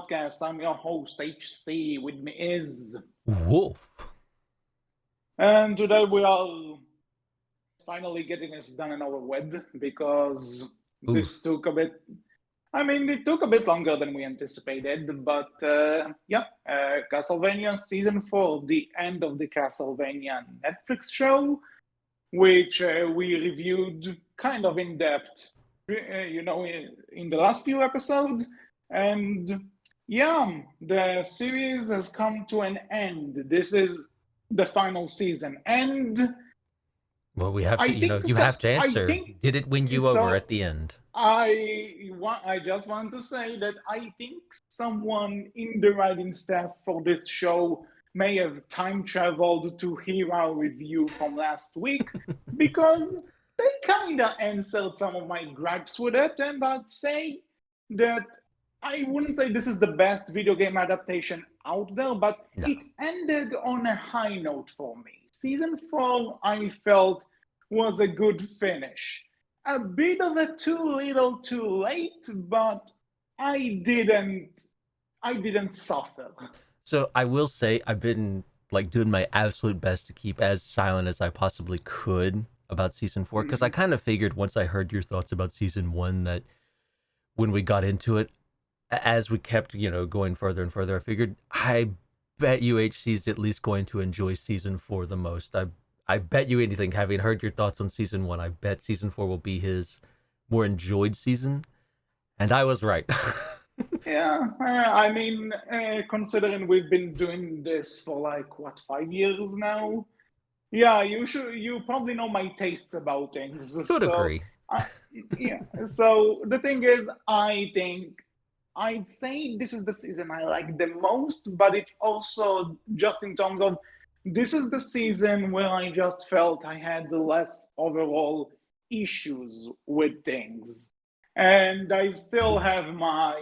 Outcast. I'm your host, HC. With me is. Wolf. And today we are finally getting this done and over with because this Oof. took a bit. I mean, it took a bit longer than we anticipated, but Castlevania Season 4, the end of the Castlevania Netflix show, which we reviewed kind of in depth, in the last few episodes. And yeah, the series has come to an end. This is the final season. And Well, we have to, I think you so, have to I answer. think Did it win you over so. at the end? I just want to say that I think someone in the writing staff for this show may have time traveled to hear our review from last week because they kind of answered some of my gripes with it, and I'd say that I wouldn't say this is the best video game adaptation out there, but No. it ended on a high note for me. Season 4, I felt, was a good finish. A bit of a too little too late, but I didn't suffer. So I will say I've been like doing my absolute best to keep as silent as I possibly could about season 4 because I kind of figured once I heard your thoughts about season 1 that when we got into it, as we kept going further and further, I figured I bet you HC's at least going to enjoy season 4 the most. I bet you anything, having heard your thoughts on season 1, I bet season 4 will be his more enjoyed season, and I was right. Yeah, I mean, considering we've been doing this for like what, 5 years now? Yeah, you probably know my tastes about things. To a So, degree. yeah. So the thing is, I think I'd say this is the season I like the most, but it's also just in terms of this is the season where I just felt I had less overall issues with things. And I still have my,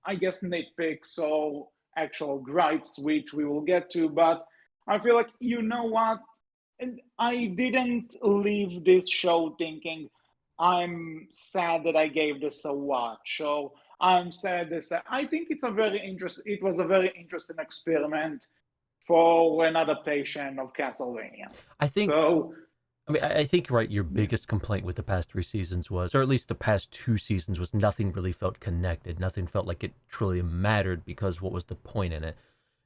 I guess, nitpicks or actual gripes, which we will get to. But I feel like, you know what? And I didn't leave this show thinking I'm sad that I gave this a watch. So I'm sad this. I think it's a very interesting. It was a very interesting experiment for an adaptation of Castlevania. I think So I think right. Your yeah, biggest complaint with the past 3 seasons was, or at least the past 2 seasons, was nothing really felt connected. Nothing felt like it truly mattered because what was the point in it?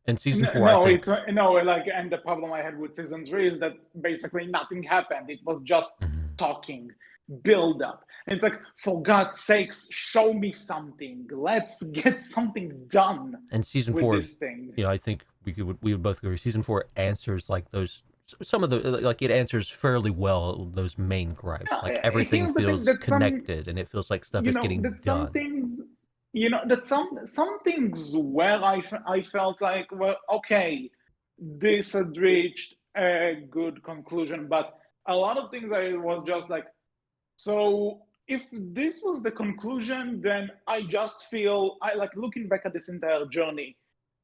And season 4, I no, think. it's no like, and the problem I had with season 3 is that basically nothing happened. It was just Mhm. talking, build up. And it's like, for God's sakes, show me something. Let's get something done And season with 4, this thing. I think we would both agree. Season 4 answers like those some of the like it answers fairly well those main gripes. No, Like everything here's the thing feels that some, connected and it feels like stuff is getting that some done. things, that some things where I felt like, well, okay, this had reached a good conclusion, but a lot of things I was just like, so if this was the conclusion, then I just feel I like looking back at this entire journey.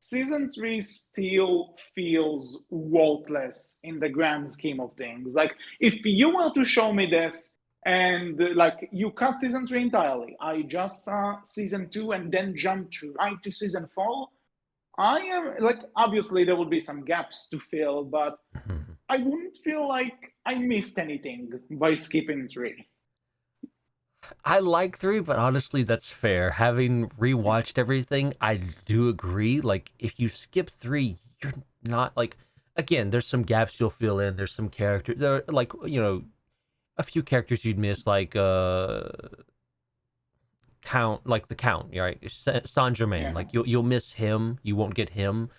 Season 3 still feels worthless in the grand scheme of things. Like, if you were to show me this and like you cut season 3 entirely, I just saw season 2 and then jumped right to season 4. I am like, obviously there will be some gaps to fill, but Mhm. I wouldn't feel like I missed anything by skipping 3. I like 3, but honestly, that's fair. Having rewatched everything, I do agree. Like, if you skip 3, you're not like. Again, there's some gaps you'll fill in. There's some characters. There are, like, a few characters you'd miss, like Count, like the Count, right? Saint Germain. Yeah. Like you'll miss him. You won't get him,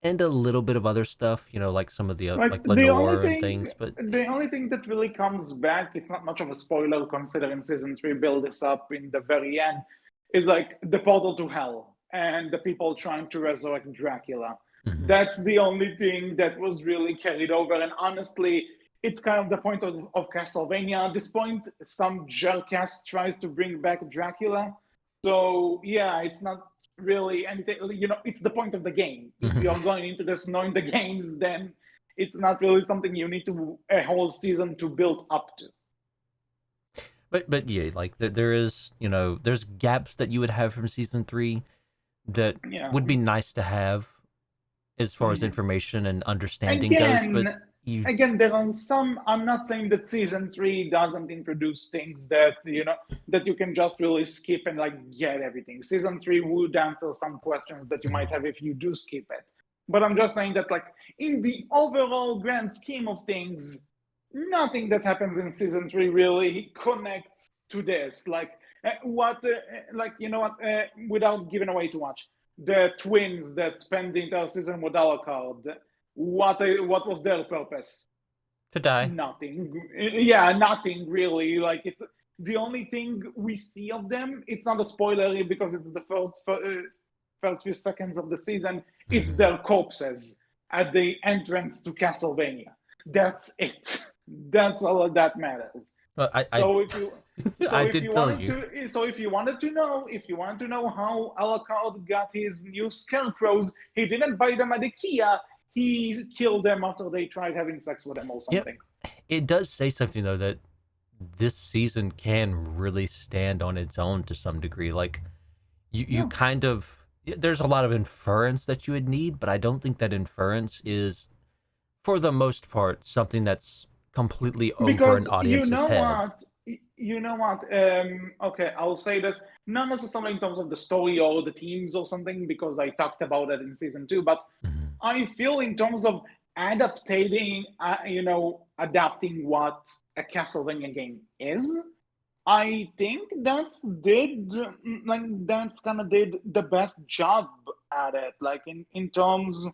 and a little bit of other stuff. Like some of the Like like Lenore and things. But the only thing that really comes back, it's not much of a spoiler considering season 3 build this up in the very end, is like the portal to hell and the people trying to resurrect Dracula. mhm. That's the only thing that was really carried over. And honestly, it's kind of the point of Castlevania. At this point, some jerkass tries to bring back Dracula. So yeah, it's not really anything. It's the point of the game. If Mhm. you're going into this knowing the games, then it's not really something you need to a whole season to build up to. But yeah, like there is there's gaps that you would have from season 3 that Yeah. would be nice to have as far as Mhm. information and understanding goes, but Again, you again, there are some. I'm not saying that season three doesn't introduce things that that you can just really skip and like get everything. Season three would answer some questions that you might have if you do skip it. But I'm just saying that like in the overall grand scheme of things, nothing that happens in season three really connects to this. Like you know what? Without giving away too much, the twins that spend the entire season with Alucard, what was their purpose? to die. Nothing. Yeah, nothing really. Like it's the only thing we see of them. It's not a spoiler because it's the first few seconds of the season. It's their corpses at the entrance to Castlevania. That's it. That's all that matters. Well, So if you I so if did you tell wanted you. to so if you wanted to know how Alucard got his new scarecrows, he didn't buy them at IKEA. He killed them after they tried having sex with him or Yep. something. It does say something though that this season can really stand on its own to some degree. Like you Yeah. kind of there's a lot of inference that you would need, but I don't think that inference is for the most part something that's completely over an Because you audience's know head. what? Okay, I'll say this, not necessarily in terms of the story or the themes or something, because I talked about it in season two, but Mhm. I feel in terms of adapting what a Castlevania game is, I think that's kind of did the best job at it. Like in terms,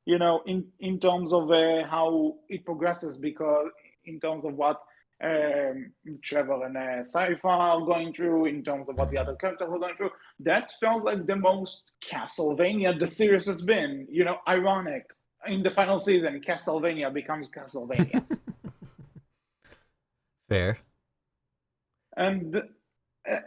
in terms of how it progresses, because in terms of what Trevor and Sci-Fi are going through, in terms of what the other characters are going through, that felt like the most Castlevania the series has been. Ironic. In the final season, Castlevania becomes Castlevania. Fair. And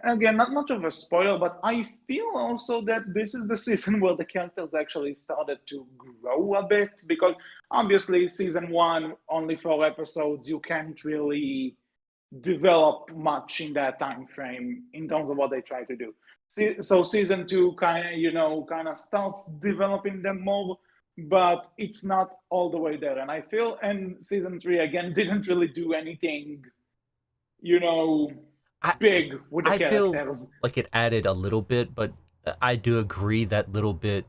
again, not much of a spoiler, but I feel also that this is the season where the characters actually started to grow a bit, because obviously season one, only 4 episodes, you can't really develop much in that time frame in terms of what they try to do. So season two kind of starts developing them more, but it's not all the way there. And I feel, and season three again didn't really do anything, you know, I big with the I feel characters. like it added a little bit, but I do agree that little bit.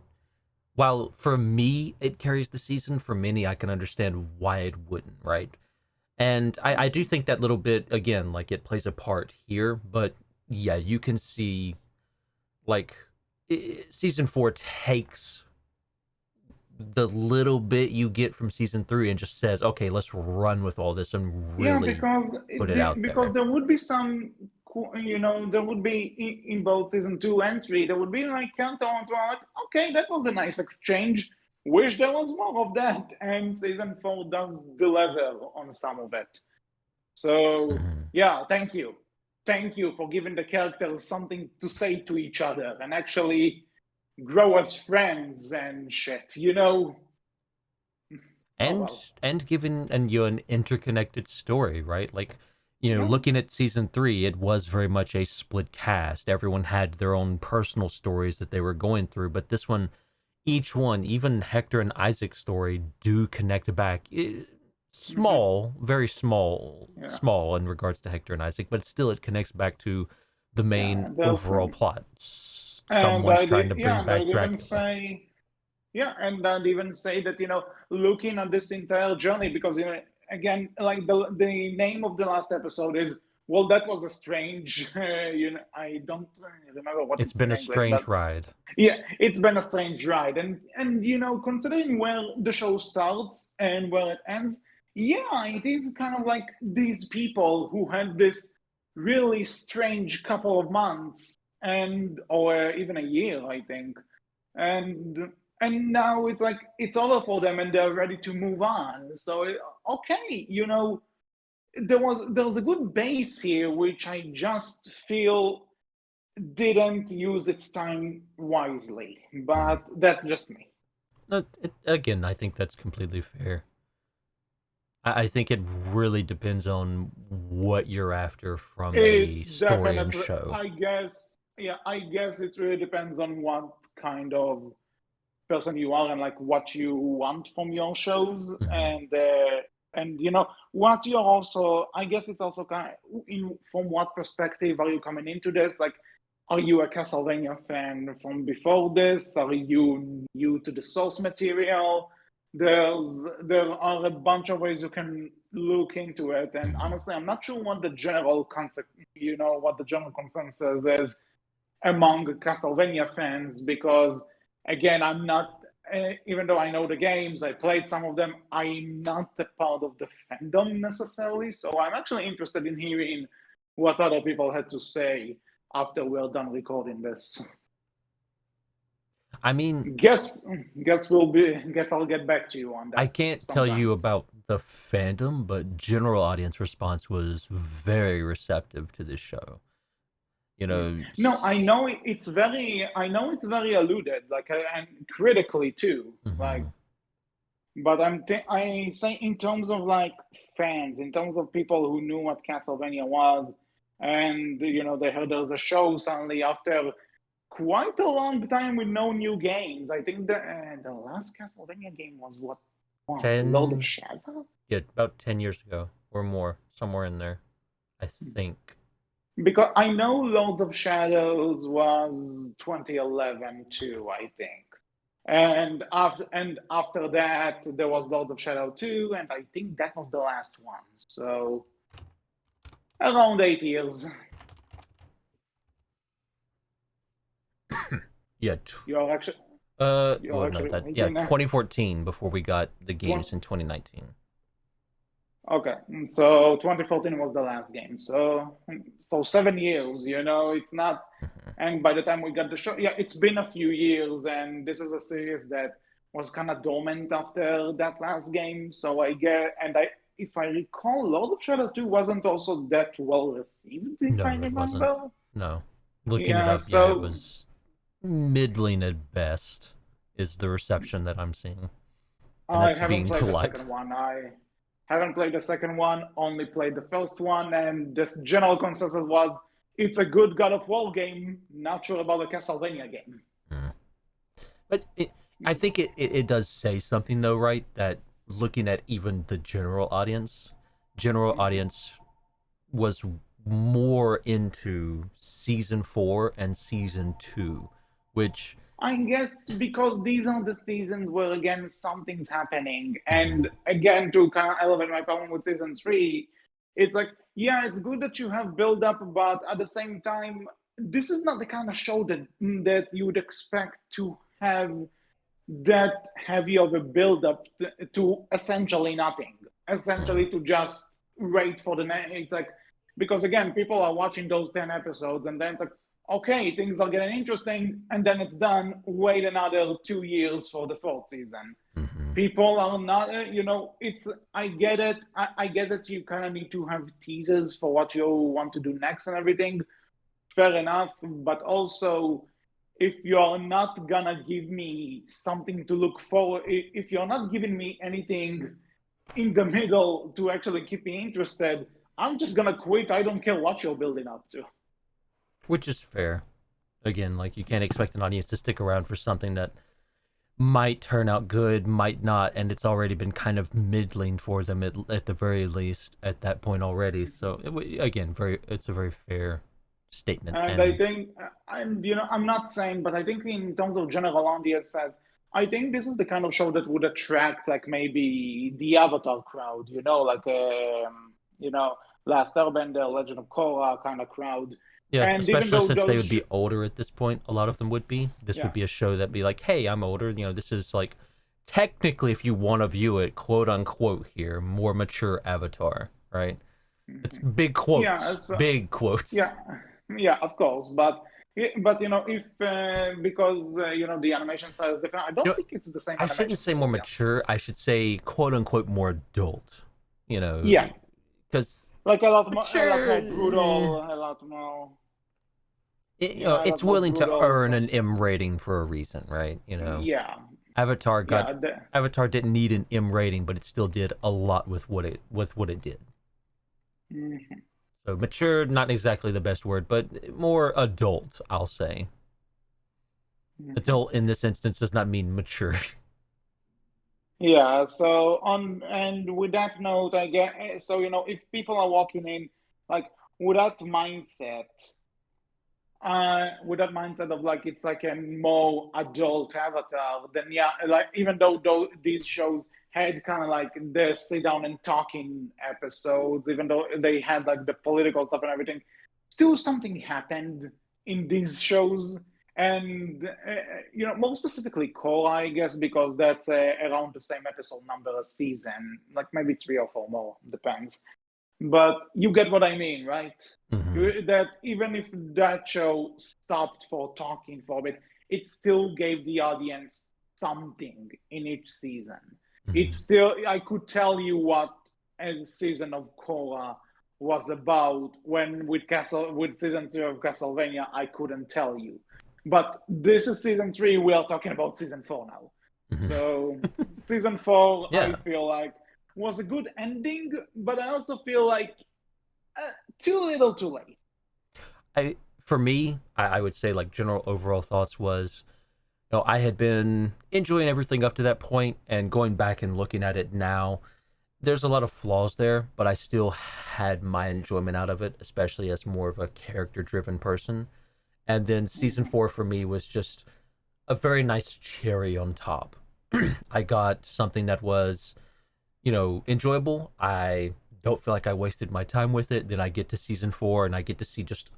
While for me it carries the season, for many I can understand why it wouldn't, right? And I do think that little bit again, like it plays a part here, but yeah, you can see like season four takes the little bit you get from season three and just says, okay, let's run with all this and Yeah, really put it out because there. there would be some, there would be in both season two and three, there would be like counterons where like, okay, that was a nice exchange. Wish there was more of that. And season four does deliver on some of it. So Mhm. yeah, thank you for giving the characters something to say to each other and actually grow as friends and shit. Oh and well. and given and you an interconnected story, right? Like, Yeah. looking at season three, it was very much a split cast. Everyone had their own personal stories that they were going through, but this one, each one, even Hector and Isaac's story, do connect back. Hmm. Small, very small, Yeah. small in regards to Hector and Isaac, but still it connects back to the main Yeah. There's overall plot. And Someone's trying to bring and back I'd even Dracula. say, yeah, and I'd even say that, looking at this entire journey, because, again, like the name of the last episode is, well, that was a strange, I don't remember what It's it's in been a English, but strange ride. yeah, it's been a strange ride. And, considering where the show starts and where it ends, yeah, it is kind of like these people who had this really strange couple of months or even a year, I think. And and now it's like it's over for them and they're ready to move on. So okay, there was a good base here, which I just feel didn't use its time wisely. Mhm. But that's just me. No, again, I think that's completely fair. I think it really depends on what you're after from a It's story and definitely, show. I guess, yeah, I guess it really depends on what kind of person you are and like what you want from your shows Mhm. and what you're also. I guess it's also kind of in from what perspective are you coming into this? Like, are you a Castlevania fan from before this? Are you new to the source material? There are a bunch of ways you can look into it, and Mhm. honestly, I'm not sure what the general concept, what the general consensus is among Castlevania fans because, again, I'm not, even though I know the games, I played some of them, I'm not a part of the fandom necessarily. So I'm actually interested in hearing what other people had to say after we're done recording this. I mean, Guess, guess I'll get back to you on I that can't tell sometime. you about the fandom, but general audience response was very receptive to this show. You Yeah. know, No, I know it's very alluded, like, and critically too. Like, mhm. but I say in terms of like fans, in terms of people who knew what Castlevania was, and they heard there was a show suddenly after quite a long time with no new games. I think the last Castlevania game was what Lord of 10, Shadow, yeah, about 10 years ago or more, somewhere in there, I think. because I know Lords of Shadows was 2011 too, I think. And after that there was Lords of Shadow 2, and I think that was the last one. So around 8 years. Yeah, You're actually well, you're no, actually that, yeah, waiting. 2014 before we got the Twen- games in 2019. Okay, so 2014 was the last game. So 7 years. It's not. Mhm. And by the time we got the show, yeah, it's been a few years, and this is a series that was kind of dormant after that last game. So I get, and if I recall, Lord of Shadow 2 wasn't also that well received, if I No, it wasn't. remember. No. Looking it Yeah, up, yeah, it so was middling at best, is the reception that I'm seeing. And I that's haven't being played the polite. second one. I haven't played the second one, only played the first one, and the general consensus was it's a good God of War game, not sure about the Castlevania game. Mm. But I think it does say something, though, right? That looking at even the general audience was more into season 4 and season 2, which. I guess because these are the seasons where again something's happening, and Mhm. again to kind of elevate my problem with season three, it's like yeah, it's good that you have build up, but at the same time, this is not the kind of show that you would expect to have that heavy of a build up to essentially nothing, Mhm. essentially to just wait for the next. It's like because again, people are watching those 10 episodes, and then it's like okay, things are getting interesting, and then it's done. Wait another 2 years for the fourth season. Mhm. People are not, it's. I get it. I get that you kind of need to have teasers for what you want to do next and everything. Fair enough, but also if you're not gonna give me something to look forward, if you're not giving me anything in the middle to actually keep me interested, I'm just gonna quit. I don't care what you're building up to. Which is fair. Again, like, you can't expect an audience to stick around for something that might turn out good, might not, and it's already been kind of middling for them at the very least at that point already. So again, it's a very fair statement. And I And think, I'm not saying, but I think in terms of general audiences, I think this is the kind of show that would attract like maybe the Avatar crowd, Last Airbender, Legend of Korra kind of crowd. yeah, And even especially though since they would be older at this point, a lot of them would be. This would yeah, be a show that'd be like, hey, I'm older. This is like, technically, if you want to view it, quote unquote, here, more mature Avatar, right? It's mhm. big yeah, quotes, so big quotes. yeah, yeah, of course, but if because the animation style is different, I You don't know, think it's the same I shouldn't animation say more style. Yeah, mature. I should say quote unquote more adult. You know, yeah, because like a lot mature, more brutal, a lot more, a it's lot more willing to brutal earn an substance. M rating for a reason, right? Yeah, Avatar got yeah, Avatar didn't need an M rating, but it still did a lot with what it did. mhm. So mature, not exactly the best word, but more adult, I'll say. Adult in this instance does not mean mature. Yeah, so on and with that note, I get so if people are walking in like with that mindset, of like it's like a more adult avatar, then yeah, like even though these shows had kind of like the sit down and talking episodes, even though they had like the political stuff and everything, still something happened in these shows. And more specifically, Cole, I guess, because that's around the same episode number a season, like maybe three or four more, depends. But you get what I mean, right? Mm-hmm. That even if that show stopped for talking for a bit, it still gave the audience something in each season. Mm-hmm. It's still, I could tell you what a season of Korra was about when with season 3 of Castlevania, I couldn't tell you. But this is season 3, we are talking about season 4 now. Mm-hmm. So season 4, I Yeah. feel like was a good ending, but I also feel like too little, too late. For me, I would say like general overall thoughts was, I had been enjoying everything up to that point, and going back and looking at it now, there's a lot of flaws there, but I still had my enjoyment out of it, especially as more of a character-driven person. And then season 4 for me was just a very nice cherry on top. I got something that was, enjoyable. I don't feel like I wasted my time with it. Then I get to season 4 and I get to see just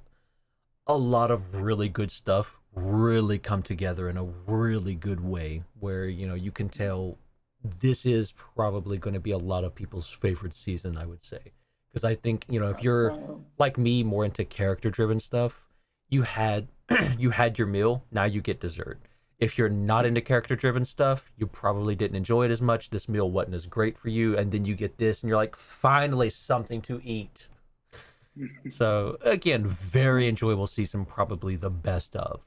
a lot of really good stuff really come together in a really good way where, you can tell this is probably going to be a lot of people's favorite season, I would say. Because I think, if you're So like me, more into character driven stuff, you had you had your meal, now you get dessert. If you're not into character driven stuff, you probably didn't enjoy it as much. This meal wasn't as great for you, and then you get this and you're like, finally something to eat. So again, very enjoyable season, probably the best of.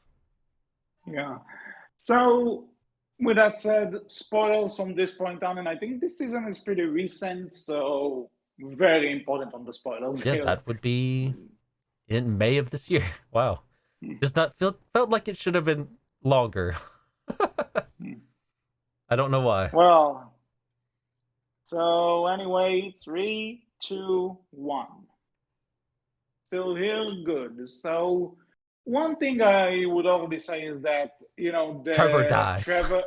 yeah. So with that said, spoilers from this point on, and I think this season is pretty recent, so very important on the spoilers Yeah, here. that would be in May of this year. Wow. Just not felt like it should have been longer. I don't know why. Well, so anyway, three, two, one. Still here, good. So one thing I would already say is that Trevor the dies. Trevor.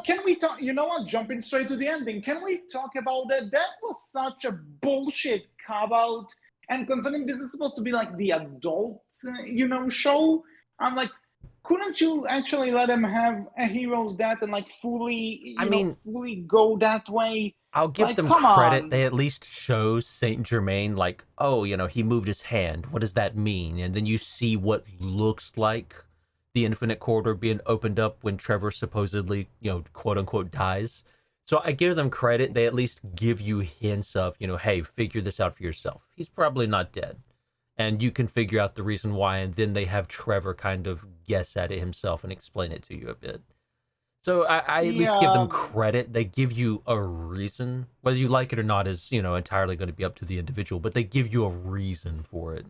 Can we talk? You know what? Jumping straight to the ending. Can we talk about that? That was such a bullshit cop out. And considering this is supposed to be like the adult, show, I'm like, couldn't you actually let them have a hero's death and like fully, I mean, fully go that way? I'll give Like, them come credit. They on. at least show Saint Germain like, oh, he moved his hand. What does that mean? And then you see what looks like the infinite corridor being opened up when Trevor supposedly, quote unquote, dies. So I give them credit. They at least give you hints of, hey, figure this out for yourself. He's probably not dead. And you can figure out the reason why. And then they have Trevor kind of guess at it himself and explain it to you a bit. So I at least give them Yeah, credit. They give you a reason. Whether you like it or not is, entirely going to be up to the individual, but they give you a reason for it.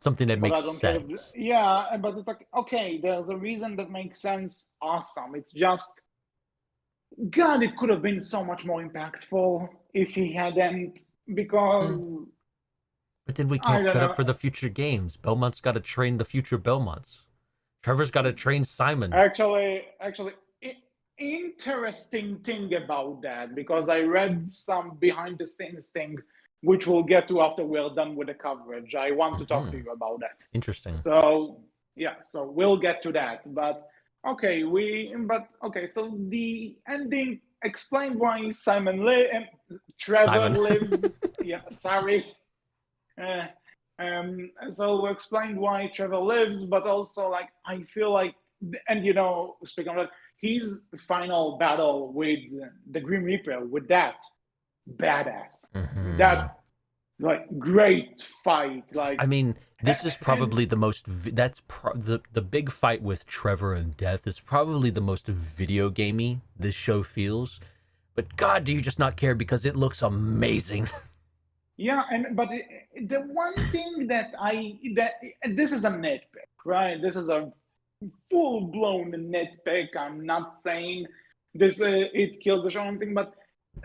Something that but I makes don't care. sense. Yeah, but it's like, okay, there's a reason that makes sense. Awesome. It's just, God, it could have been so much more impactful if he hadn't, Mm. because But then we I can't don't set up know. for the future games. Belmont's got to train the future Belmonts. Trevor's got to train Simon. Actually, interesting thing about that, because I read some behind the scenes thing, which we'll get to after we're done with the coverage. I want to talk to Hmm. you about that. Interesting. So yeah, so we'll get to that. But okay, so the ending explained why Trevor Simon. lives. Yeah, sorry. Uh, so explained why Trevor lives, but also like I feel like, and speaking of that, his final battle with the Grim Reaper, with that badass, Hmm. that like great fight, like I mean, this is and probably the most. The big fight with Trevor and Death is probably the most video gamey this show feels. But God, do you just not care because it looks amazing? Yeah, the one thing that this is a nitpick, right? This is a full blown nitpick. I'm not saying this it kills the show or anything, but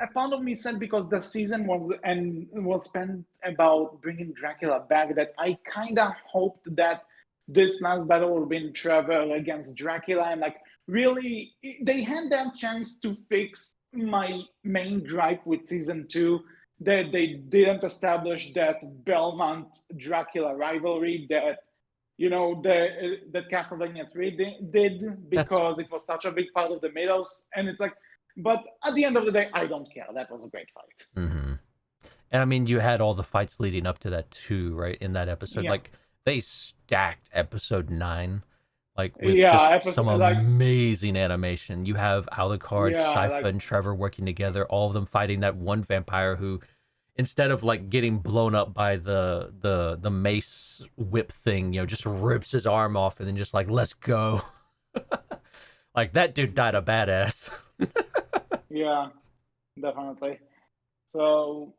a part of me said because the season was spent about bringing Dracula back that I kind of hoped that this last battle would be Trevor against Dracula and like really they had that chance to fix my main gripe with season two that they didn't establish that Belmont Dracula rivalry that that Castlevania 3 did That's because it was such a big part of the middles. And it's like, but at the end of the day, I don't care. That was a great fight. mm-hmm. And I mean, you had all the fights leading up to that too, right? In that episode, Yeah. like they stacked episode 9, like with Yeah, just some episode, like, amazing animation. You have Alucard, yeah, Sypha, like, and Trevor working together, all of them fighting that one vampire who, instead of like getting blown up by the mace whip thing, just rips his arm off and then just like let's go. Like that dude died a badass. yeah, definitely. So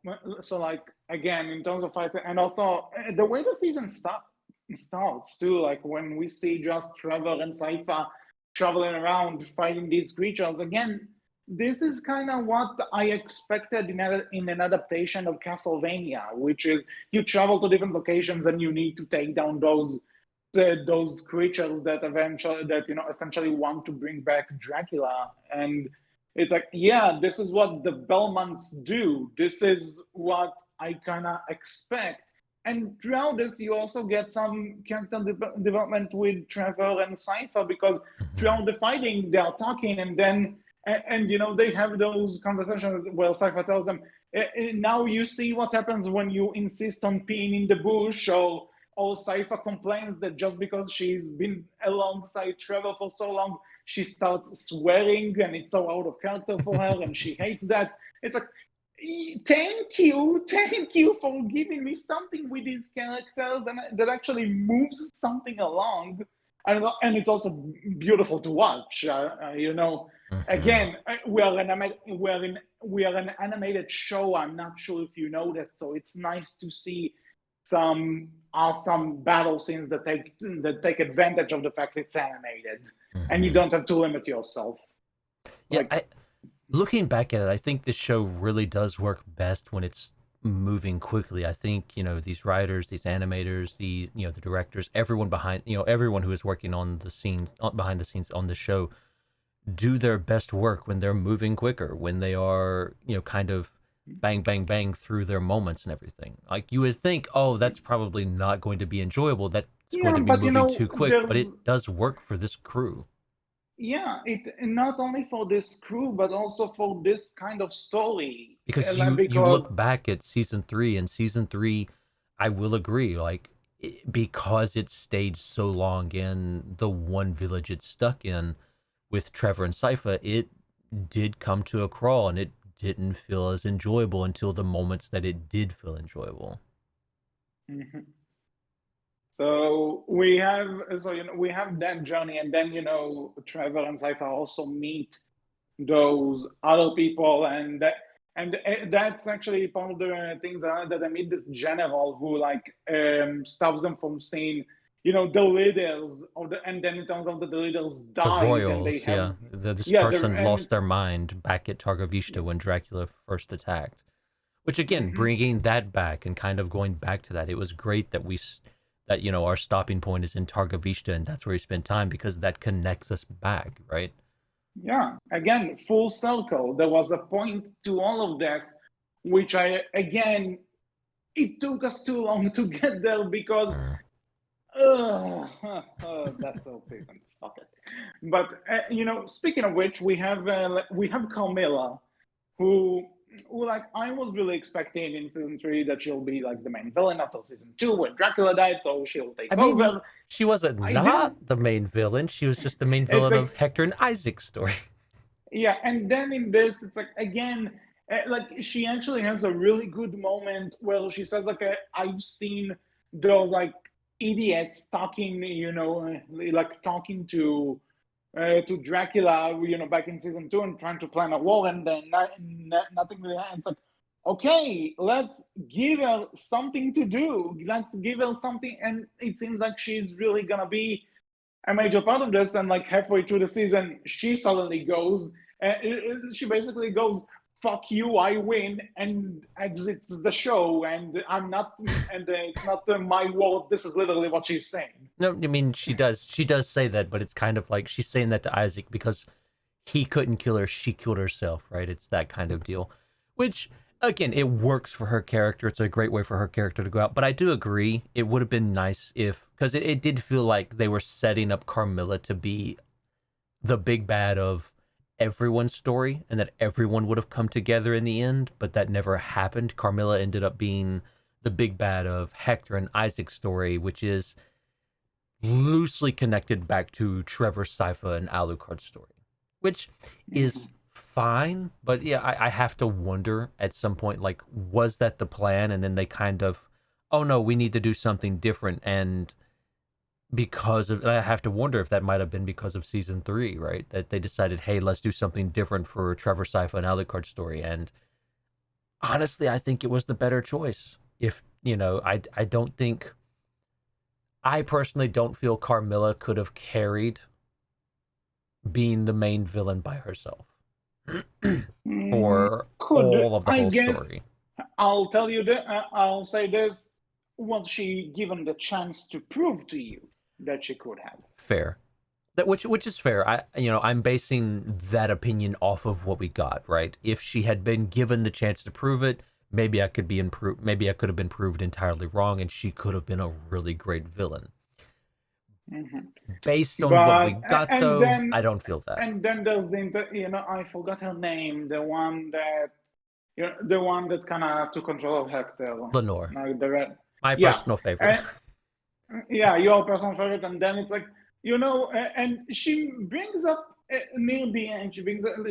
like again, in terms of fights, and also the way the season starts too, like when we see just Trevor and Sypha traveling around fighting these creatures again. This is kind of what I expected in an adaptation of Castlevania, which is you travel to different locations and you need to take down those creatures that eventually that essentially want to bring back Dracula. And it's like, yeah, this is what the Belmonts do. This is what I kind of expect. And throughout this, you also get some character development with Trevor and Sypha because throughout the fighting, they are talking, and then they have those conversations where Sypha tells them, "Now you see what happens when you insist on peeing in the bush," or Sypha complains that just because she's been alongside Trevor for so long, she starts swearing and it's so out of character for her and she hates that. It's like, thank you for giving me something with these characters and that actually moves something along. And it's also beautiful to watch. Again, we are an animated show. I'm not sure if you noticed, so it's nice to see some awesome battle scenes that take advantage of the fact it's animated, and you don't have to limit yourself. Yeah, looking back at it, I think the show really does work best when it's moving quickly. I think these writers, these animators, the directors, everyone behind everyone who is working on the scenes behind the scenes on the show do their best work when they're moving quicker, when they are kind of bang bang bang through their moments and everything. Like you would think, oh, that's probably not going to be enjoyable, that's going Yeah, to be but moving too quick, but it does work for this crew. yeah, it not only for this crew but also for this kind of story. Because you Because look back at season 3, and season 3, I will agree, like because it stayed so long in the one village it's stuck in with Trevor and Sypha, it did come to a crawl, and it didn't feel as enjoyable until the moments that it did feel enjoyable. Mhm. So we have we have that journey, and then Trevor and Sypha also meet those other people, and that's actually part of the things that I meet this general who like stops them from seeing the leaders and then it turns out that the leaders The died and they royals, have yeah. This yeah person and lost their mind back at Targovishta yeah. when Dracula first attacked. Which again, Mm-hmm. bringing that back and kind of going back to that, it was great that our stopping point is in Targovishta, and that's where we spend time because that connects us back, right? Yeah, again, full circle. There was a point to all of this, which it took us too long to get there because that's so season. Fuck it. But speaking of which, we have Carmilla, who like I was really expecting in season 3 that she'll be like the main villain after season 2 when Dracula died, so she'll take I mean, over. she wasn't I not didn't. the main villain. She was just the main It's villain like of Hector and Isaac's story. yeah, and then in this, it's like again, like she actually has a really good moment where she says like, "I've seen those like idiots talking, like talking to Dracula, back in season 2 and trying to plan a war, and then nothing really happens." Like, okay, let's give her something to do. Let's give her something, and it seems like she's really gonna be a major part of this. And like halfway through the season, she suddenly goes, she basically goes, "Fuck you, I win," and exits the show. And I'm not, and it's not my words. This is literally what she's saying. No, I mean she does. She does say that, but it's kind of like she's saying that to Isaac because he couldn't kill her, she killed herself, right? It's that kind of deal. Which again, it works for her character. It's a great way for her character to go out. But I do agree, it would have been nice if, because it did feel like they were setting up Carmilla to be the big bad of everyone's story and that everyone would have come together in the end, but that never happened. Carmilla ended up being the big bad of Hector and Isaac's story, which is loosely connected back to Trevor, Sypha, and Alucard's story, which is fine. But yeah, I have to wonder at some point, like, was that the plan? And then they kind of, oh no, we need to do something different. And because of, I have to wonder if that might have been because of season 3, right? That they decided, hey, let's do something different for Trevor, Sypha, and Alucard's story. And honestly, I think it was the better choice. If, I don't think, I personally don't feel Carmilla could have carried being the main villain by herself for all of the whole story. I'll tell you that. I'll say this: was she given the chance to prove to you that she could have? Fair. That which is fair. I'm basing that opinion off of what we got, right? If she had been given the chance to prove it, maybe I could be improved. Maybe I could have been proved entirely wrong, and she could have been a really great villain. Mm-hmm. Based on what we got, though, I don't feel that. And then there's I forgot her name, the one that kind of took control of Hector. Lenore. My yeah. personal favorite. Yeah, your personal favorite. And then it's like, and she brings up near the end,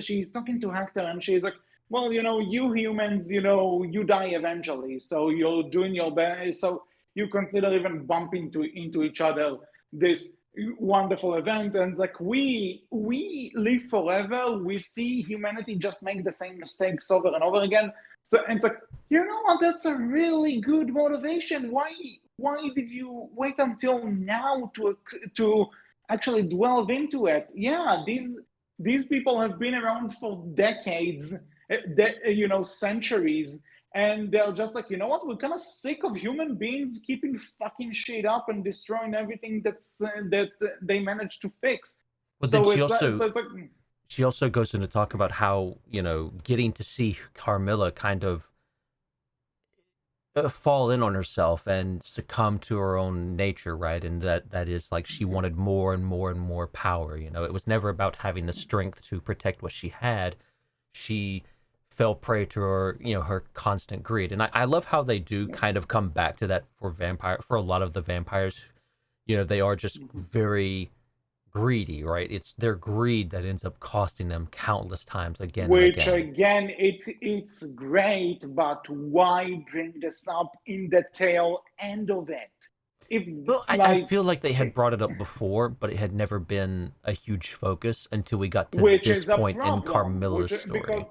she's talking to Hector, and she's like, well, you humans, you die eventually, so you're doing your best, so you consider even bumping into each other this wonderful event. And it's like, we live forever, we see humanity just make the same mistakes over and over again. So, and it's like, you know what, that's a really good motivation. Why did you wait until now to actually delve into it? Yeah, these people have been around for decades, centuries, and they're just like, you know what, we're kind of sick of human beings keeping fucking shit up and destroying everything that they managed to fix. But so then she also goes into talk about how, getting to see Carmilla kind of fall in on herself and succumb to her own nature, right? And that is like she wanted more and more and more power. It was never about having the strength to protect what she had. She fell prey to her constant greed. And I love how they do kind of come back to that for a lot of the vampires. They are just very greedy, right? It's their greed that ends up costing them countless times again. Which again, it's great, but why bring this up in the tail end of it? I feel like they had brought it up before, but it had never been a huge focus until we got to this point in Carmilla's story.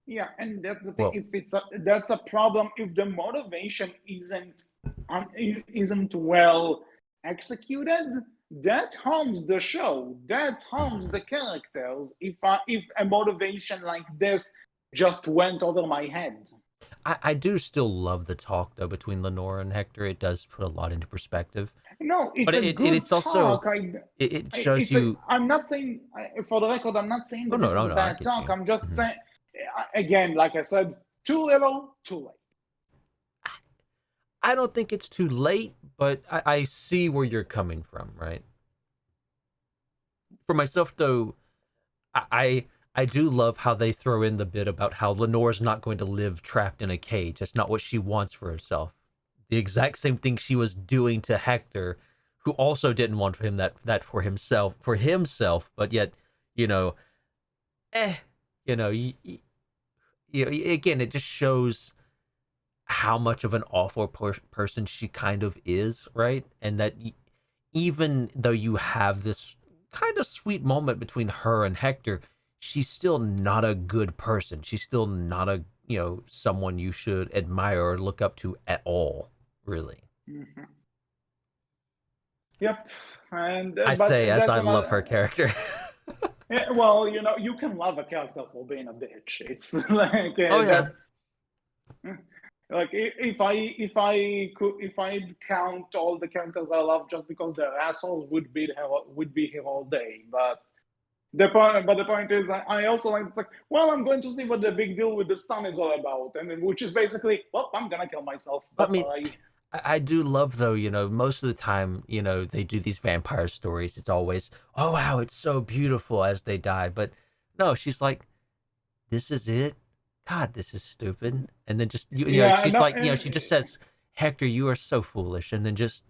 Yeah, and that's the thing. That's a problem if the motivation isn't well executed. That harms the show. That harms the characters. If a motivation like this just went over my head. I do still love the talk though between Lenore and Hector. It does put a lot into perspective. No, it's also it shows you. I'm not saying, for the record, I'm not saying that this is bad talk. I'm just saying, again, like I said, too little, too late. I don't think it's too late, but I see where you're coming from, right? For myself, though, I do love how they throw in the bit about how Lenore's not going to live trapped in a cage. That's not what she wants for herself. The exact same thing she was doing to Hector, who also didn't want him that for himself, but yet, again, it just shows how much of an awful person she kind of is, right? And that even though you have this kind of sweet moment between her and Hector, she's still not a good person. She's still not a someone you should admire or look up to at all, really. Mhm. Yep. And I but say as that's I love her another. character. Yeah, well, you can love a character for being a bitch. It's like Oh yeah. that's like if I count all the characters I love just because they're assholes, would be here all day. But the point is, I also like it's like, well, I'm going to see what the big deal with the sun is all about, and which is basically, well, I'm gonna kill myself. Bye I mean, bye. I do love though, most of the time, they do these vampire stories. It's always, oh wow, it's so beautiful as they die. But no, she's like, this is it. God, this is stupid. And then just Yeah, she's no, like, she just says, Hector, you are so foolish, and then just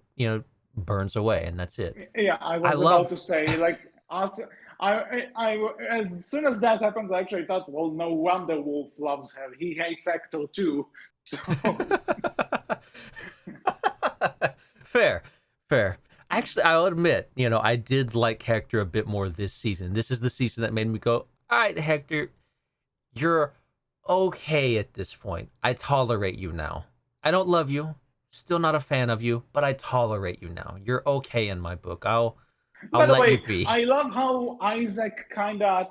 burns away, and that's it. yeah. I I was about love. to say like us. As soon as that happens, I actually thought, well, no wonder Wolf loves her. He hates Hector too. So Fair, fair. Actually, I'll admit, I did like Hector a bit more this season. This is the season that made me go, all right, Hector, you're okay at this point. I tolerate you now. I don't love you, still not a fan of you, but I tolerate you now. You're okay in my book. I'll by the let you way, be. I love how Isaac kind of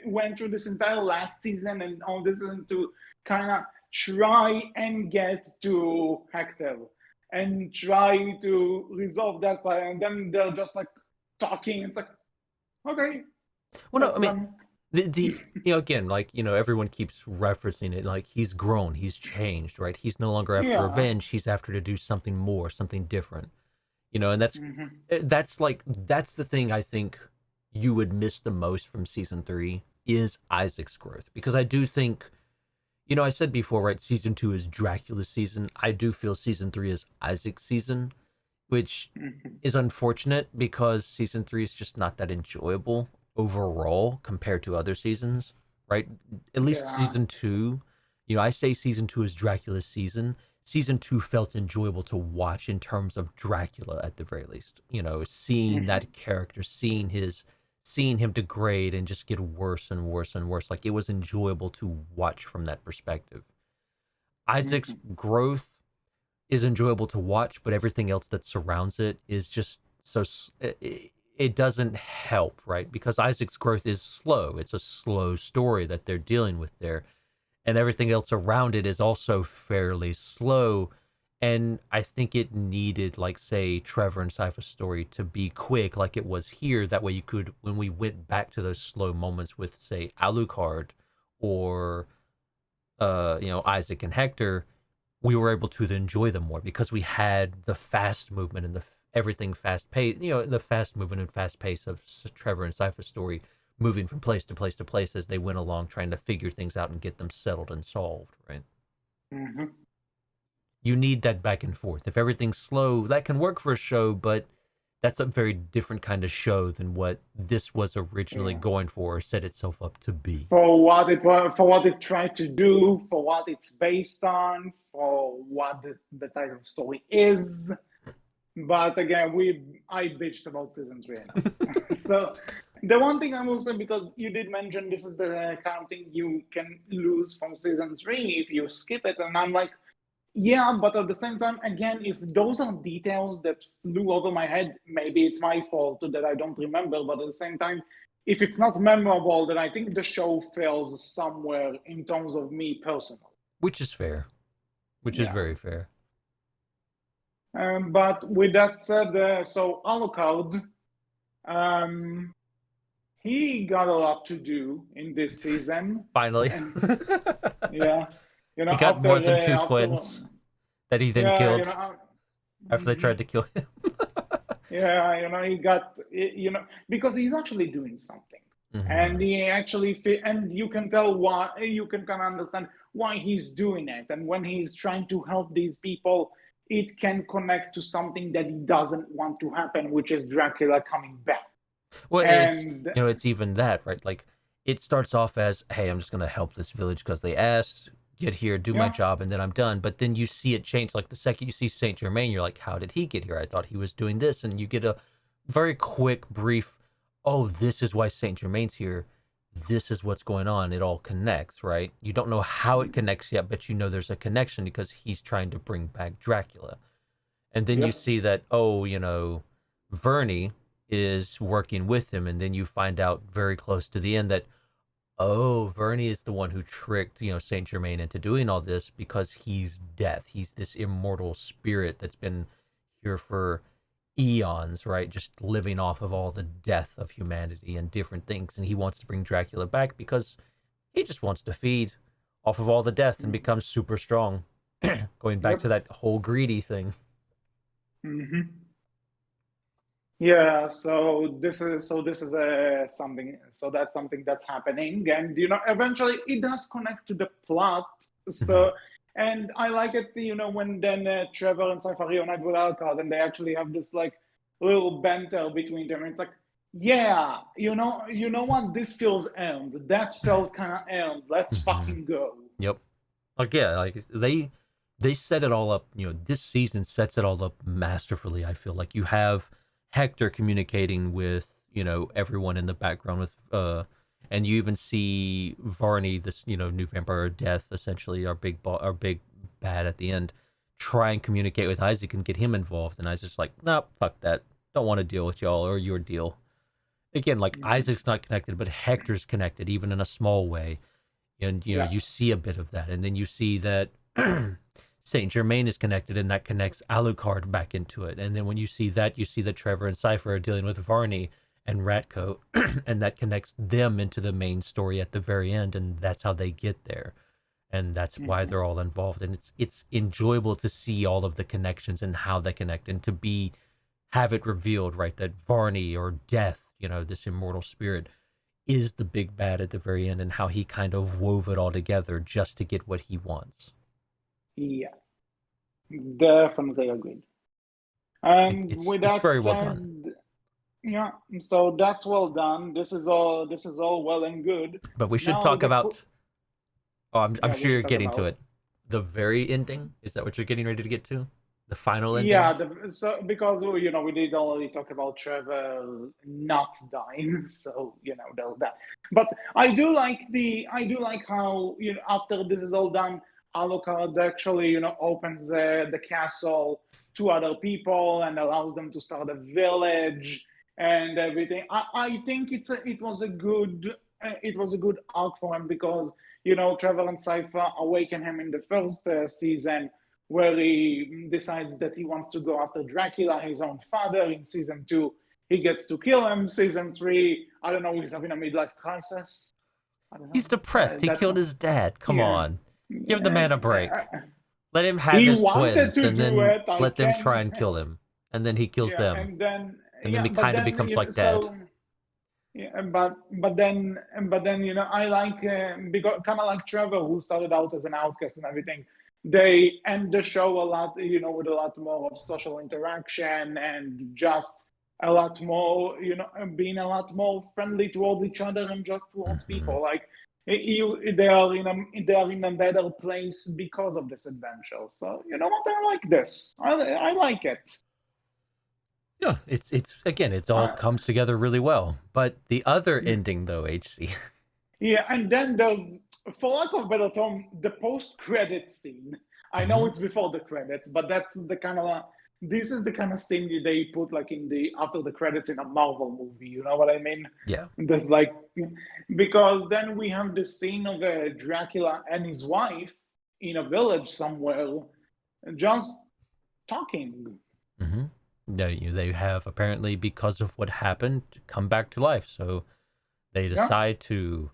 went through this entire last season and all this season to kind of try and get to Hector and try to resolve that part. And then they're just like talking. It's like, okay, Well, no, that's I mean, done. the again, like, everyone keeps referencing it, like, he's grown, he's changed, right? He's no longer after Yeah. revenge, he's after to do something more, something different. And Hmm. that's the thing I think you would miss the most from season 3 is Isaac's growth, because I do think, I said before, right, season 2 is Dracula's season. I do feel season 3 is Isaac's season, which Hmm. is unfortunate because season 3 is just not that enjoyable overall compared to other seasons, right? At least Yeah. season 2, I say season 2 is Dracula's season. Season 2 felt enjoyable to watch in terms of Dracula at the very least. Seeing Hmm. that character, seeing him degrade and just get worse and worse and worse. Like, it was enjoyable to watch from that perspective. Isaac's Hmm. growth is enjoyable to watch, but everything else that surrounds it is just so it doesn't help, right? Because Isaac's growth is slow. It's a slow story that they're dealing with there, and everything else around it is also fairly slow. And I think it needed, like, say, Trevor and Cypher's story to be quick, like it was here. That way, you could, when we went back to those slow moments with, say, Alucard or Isaac and Hector, we were able to enjoy them more because we had the fast movement and the everything fast pace, the fast movement and fast pace of Trevor and Cypher's story, moving from place to place to place as they went along, trying to figure things out and get them settled and solved. Right? Hmm. You need that back and forth. If everything's slow, that can work for a show, but that's a very different kind of show than what this was originally Yeah. going for or set itself up to be. For what it tried to do, for what it's based on, for what the type of story is. But again, I bitched about season 3 enough. So the one thing I will say, because you did mention this is the kind of thing you can lose from season 3 if you skip it, and I'm like, yeah, but at the same time, again, if those are details that flew over my head, maybe it's my fault that I don't remember. But at the same time, if it's not memorable, then I think the show fails somewhere in terms of me personally. Which is fair. Which is Yeah. very fair. But with that said, so Alucard, um, he got a lot to do in this season, Finally. and yeah, He got more than two after twins that he then yeah, killed after they tried to kill him. yeah, he got, because he's actually doing something, Mm-hmm. and he actually and you can tell why. You can kind of understand why he's doing it, and when he's trying to help these people, it can connect to something that he doesn't want to happen, which is Dracula coming back. Well, it's And it's even that, right? Like, it starts off as, hey, I'm just gonna help this village because they asked, get here, do my yeah, job, and then I'm done. But then you see it change. Like, the second you see Saint Germain, you're like, how did he get here? I thought he was doing this, and you get a very quick, brief, oh, this is why Saint Germain's here. this is what's going on. It all connects, right? You don't know how it connects yet, but you know there's a connection because he's trying to bring back Dracula. And then you Yep. see that, oh, Verney is working with him, and then you find out very close to the end that, oh, Verney is the one who tricked, Saint Germain into doing all this because he's death. He's this immortal spirit that's been here for eons, right? Just living off of all the death of humanity and different things. And he wants to bring Dracula back because he just wants to feed off of all the death and become super strong. Going back Yep. to that whole greedy thing. Hmm. Yeah, so this is something, so that's something that's happening, and eventually it does connect to the plot. Mhm. So, and I like it, when then Trevor and Cypher reunite with Alcott, and they actually have this like little banter between them. It's like, yeah, you know what? This feels earned. That felt kind of earned. Let's Mhm. fucking go. Yep. Like yeah, like they set it all up. This season sets it all up masterfully. I feel like you have Hector communicating with everyone in the background with and you even see Varney, this new vampire of death, essentially our big bad at the end, try and communicate with Isaac and get him involved. And Isaac's like, nah, fuck that. Don't want to deal with y'all or your deal. Again, like Mhm. Isaac's not connected, but Hector's connected, even in a small way. And Yeah. you see a bit of that, and then you see that Saint Germain is connected, and that connects Alucard back into it. And then when you see that, you see that Trevor and Cypher are dealing with Varney and Ratko, and that connects them into the main story at the very end, and that's how they get there, and that's why Mhm. they're all involved. And it's enjoyable to see all of the connections and how they connect, and to have it revealed, right, that Varney or Death, this immortal spirit, is the big bad at the very end, and how he kind of wove it all together just to get what he wants. Yeah, definitely agreed. And It's with it's that very well done. said, yeah, so that's well done. This is all well and good. But we should Now talk about. Oh, I'm yeah, we sure should you're talk getting to about. it. The very ending, is that what you're getting ready to get to? The final ending. Yeah, so because we did already talk about Trevor not dying, so there's that. But I do like how after this is all done, Alucard actually opens the castle to other people and allows them to start a village and everything. I think it was a good arc for him because Trevor and Cypher awaken him in the first season where he decides that he wants to go after Dracula, his own father. In season 2, he gets to kill him. Season 3, I don't know, he's having a midlife crisis. I don't He's know. depressed. He That killed one. his dad. Come Yeah. on, give the Yeah, man a break. Let him have he his wanted twins, to and do then it. I let them try can. and kill him, and then he kills Yeah, them, and then and then yeah, it but kind of then becomes like dad. yeah, but then I like because kind of like Trevor, who started out as an outcast and everything. They end the show a lot, with a lot more of social interaction and just a lot more, being a lot more friendly towards each other and just towards Hmm. people. Like they are in a better place because of this adventure. So you know what? I like this. I like it. Yeah, it's again, it all Uh, comes together really well. But the other ending, though, HC. Yeah, and then there's, for lack of a better term, the post-credit scene. I know Hmm. it's before the credits, but this is the kind of scene they put like in the after the credits in a Marvel movie. You know what I mean? Yeah. That's like because then we have the scene of Dracula and his wife in a village somewhere, just talking. Hmm. They have apparently, because of what happened, come back to life. So they Yeah. decide to,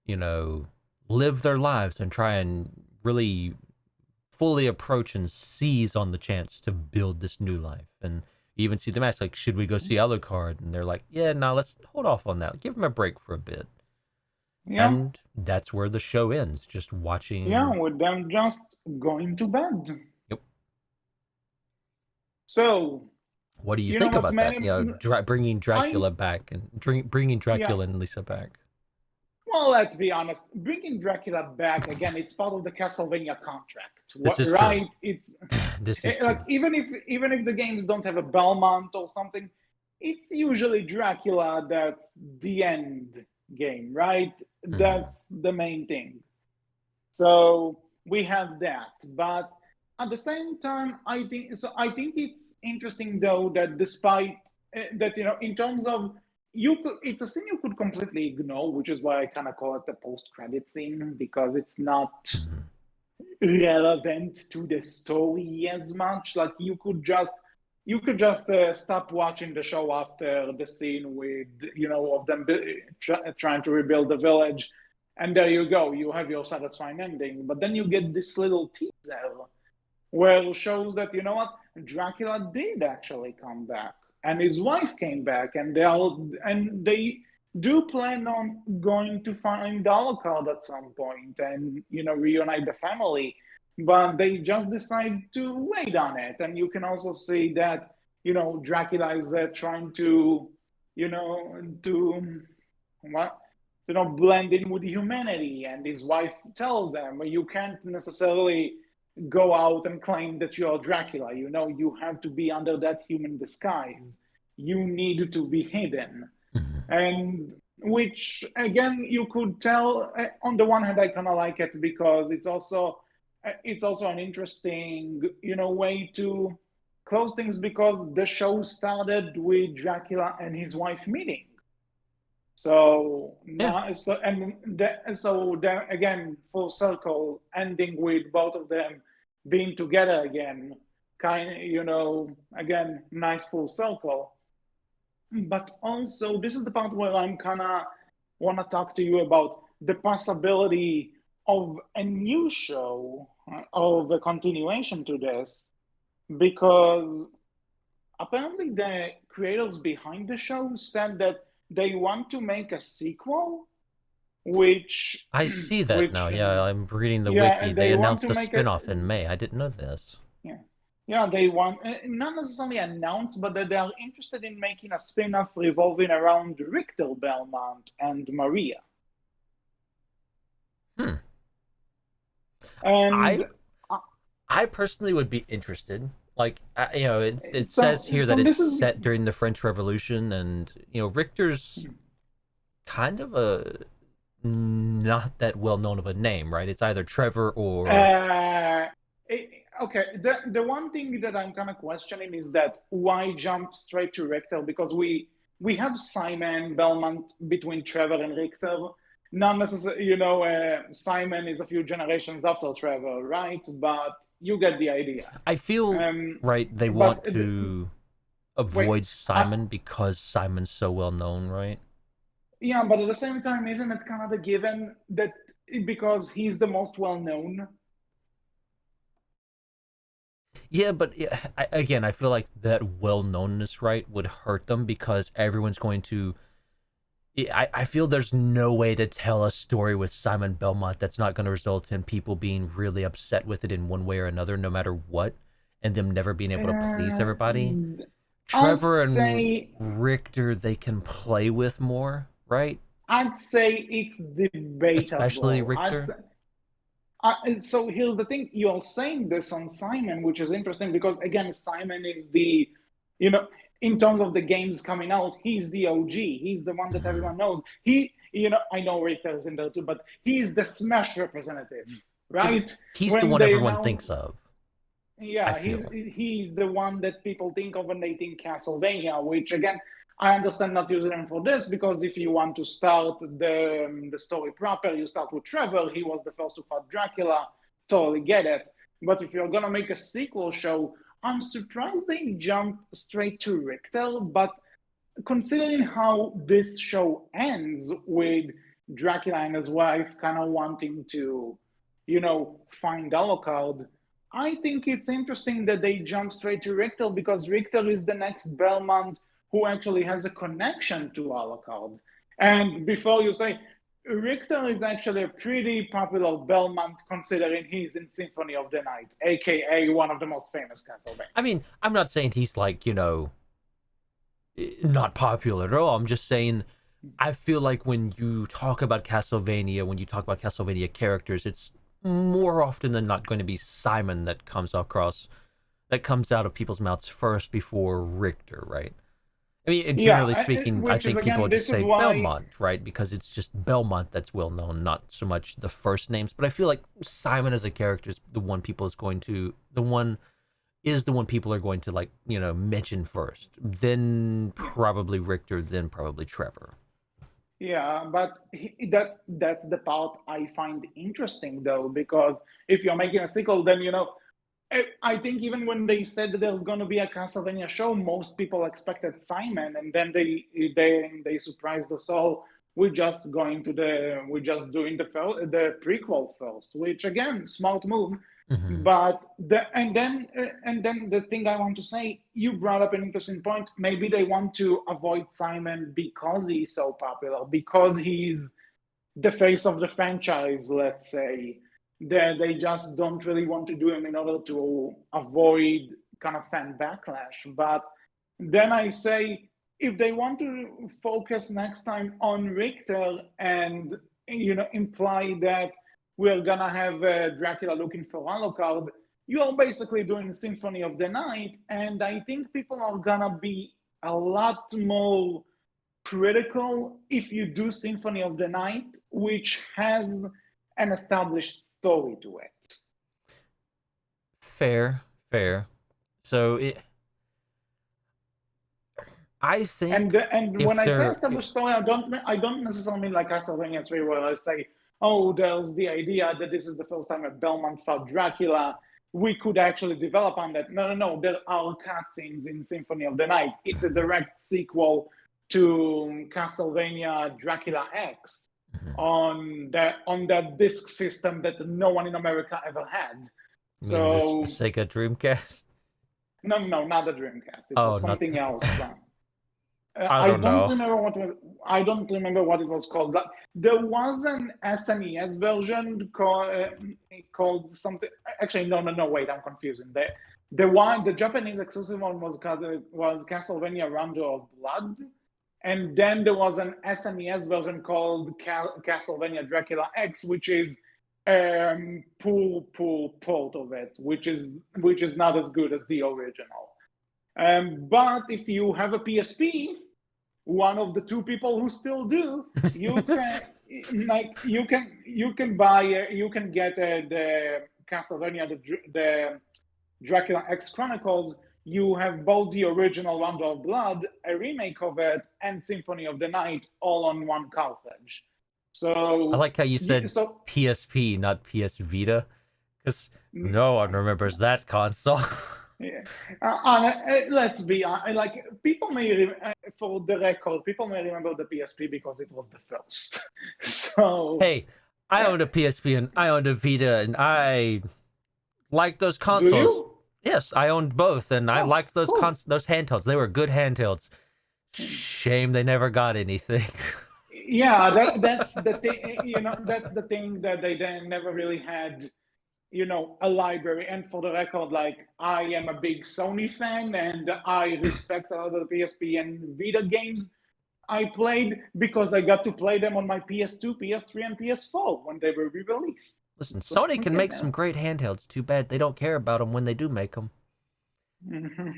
you know, live their lives and try and really fully approach and seize on the chance to build this new life. And you even see them ask, like, should we go see Alucard? And they're like, yeah, no, let's hold off on that. Give him a break for a bit. Yeah. And that's where the show ends. Just Yeah. watching. With them just going to bed. Yep. So What do you you know think what, about that? man? Bringing I Dracula back and bringing Yeah. Dracula and Lisa back. Well, let's be honest. Bringing Dracula back again, it's part of the Castlevania contract, This is true. right? It's This is like true. even if the games don't have a Belmont or something, it's usually Dracula that's the end. game, right? Hmm. That's the main thing. So we have that, but at the same time, I think so. I think it's interesting though that despite that, in terms of it's a scene you could completely ignore, which is why I kind of call it the post-credit scene because it's not Hmm. relevant to the story as much. Like you could just stop watching the show after the scene with of them trying to rebuild the village, and there you go. You have your satisfying ending. But then you get this little teaser where it shows that Dracula did actually come back, and his wife came back, and they do plan on going to find Alucard at some point and reunite the family, but they just decide to wait on it. And you can also see that Dracula is trying to you know to what blend in with humanity, and his wife tells them, well, you can't necessarily go out and claim that you're Dracula. You have to be under that human disguise. You need to be hidden. Hmm. And which, again, you could tell, on the one hand, I kind of like it because it's also an interesting, way to close things because the show started with Dracula and his wife meeting. So Yeah. now, then again, full circle, ending with both of them being together again, again, nice full circle. But also, this is the part where I'm kind of want to talk to you about the possibility of a new show, of a continuation to this, because apparently the creators behind the show said that they want to make a sequel, which I see that now. which Yeah, I'm reading the yeah, wiki. and They they want to announced a make a spin-off in May. I didn't know this. yeah. Yeah, they want not necessarily announced, but that they are interested in making a spin-off revolving around Richter Belmont and Maria. Hmm. I And uh, I personally would be interested. Like, it says so here so that it's this is set during the French Revolution, and Richter's kind of a not that well known of a name, right? It's either Trevor or uh, okay. The one thing that I'm kind of questioning is that why jump straight to Richter? Because we have Simon Belmont between Trevor and Richter. Not necessarily, Simon is a few generations after Trevor, right? But you get the idea. I feel Um, right. They but want to wait, avoid Simon because Simon's so well known, right? yeah, but at the same time, isn't it kind of a given that because he's the most well known? Yeah, but yeah, again, I feel like that well knownness, right, would hurt them because everyone's going to. I feel there's no way to tell a story with Simon Belmont that's not going to result in people being really upset with it in one way or another, no matter what, and them never being able to please Uh, everybody. I'd Trevor and say Richter, they can play with more, right? I'd say it's Especially debatable. Richter. So here's the thing: you're saying this on Simon, which is interesting because again, Simon is the, you know, in terms of the games coming out, he's the OG. He's the one that Hmm. everyone knows. I know Richter is in there too, but he's the Smash representative, Yeah, but right? he's the When one they everyone announce thinks of. I Yeah, feel he's like. he's the one that people think of when they think Castlevania. Which again, I understand not using him for this because if you want to start the story proper, you start with Trevor. He was the first to fight Dracula. Totally get it. But if you're gonna make a sequel show, I'm surprised they jumped straight to Richter. But considering how this show ends with Dracula and his wife kind of wanting to, find Alucard, I think it's interesting that they jump straight to Richter because Richter is the next Belmont who actually has a connection to Alucard. And before you say, Richter is actually a pretty popular Belmont considering he's in Symphony of the Night, aka one of the most famous I Castlevania. mean, I'm not saying he's like, not popular at all. I'm just saying I feel like when you talk about Castlevania, when you talk about Castlevania characters, it's more often than not going to be Simon that comes out of people's mouths first before Richter, right? I mean, Yeah, generally speaking, I which is think people again, would just this is say why. Belmont, right? Because it's just Belmont that's well known, not so much the first names. But I feel like Simon as a character is the one people are going to like, mention first. Then Yeah. probably Richter, then probably Trevor. Yeah, but that's the part I find interesting though, because if you're making a sequel, then I think even when they said that there's going to be a Castlevania show, most people expected Simon, and then they surprised us all. We're just doing the prequel first, which again, smart move. Mm-hmm. But and then the thing I want to say, you brought up an interesting point. Maybe they want to avoid Simon because he's so popular, because he's the face of the franchise, let's say. They just don't really want to do him in order to avoid kind of fan backlash. But then I say, if they want to focus next time on Richter and imply that we're gonna have Dracula looking for Alucard, you're basically doing Symphony of the Night, and I think people are gonna be a lot more critical if you do Symphony of the Night, which has an established story to it. Fair, fair. So I And think and if when I say they're established story, I don't necessarily mean like Castlevania 3, where I say, oh, there's the idea that this is the first time a Belmont fought Dracula. We could actually develop on that. No, no, no. There are cutscenes in Symphony of the Night. It's a direct sequel to Castlevania Dracula X on that disc system that no one in America ever had. I mean this So Sega Dreamcast. no, no, not the Dreamcast. It Oh, was not. something else. I I don't don't know. remember I don't remember what it was called. There was an SNES version called something. Actually, no, no, no. Wait, I'm confusing. The Japanese exclusive one was Castlevania Rondo of Blood, and then there was an SNES version called Castlevania Dracula X, which is poor port of it, which is not as good as the original. But if you have a PSP, one of the two people who still do, you can you can get the Castlevania the Dracula X Chronicles. You have both the original Rondo of Blood, a remake of it, and Symphony of the Night all on one cartridge. I So like how you said so PSP, not PS Vita, because no one remembers that console. yeah. Let's be honest, like people for the record, people may remember the PSP because it was the first. So, Hey, I uh, owned a PSP and I owned a Vita, and I liked those do consoles. you? Yes, I owned both, and I Oh, liked those cool. those handhelds. They were good handhelds. Shame they never got anything. Yeah, that's the thing. That's the thing that they then never really had. A library. And for the record, like I am a big Sony fan, and I respect a lot of the PSP and Vita games I played because I got to play them on my PS2, PS3, and PS4 when they were re-released. Listen, So Sony can you make some know. great handhelds. Too bad they don't care about them when they do make them. Mhm.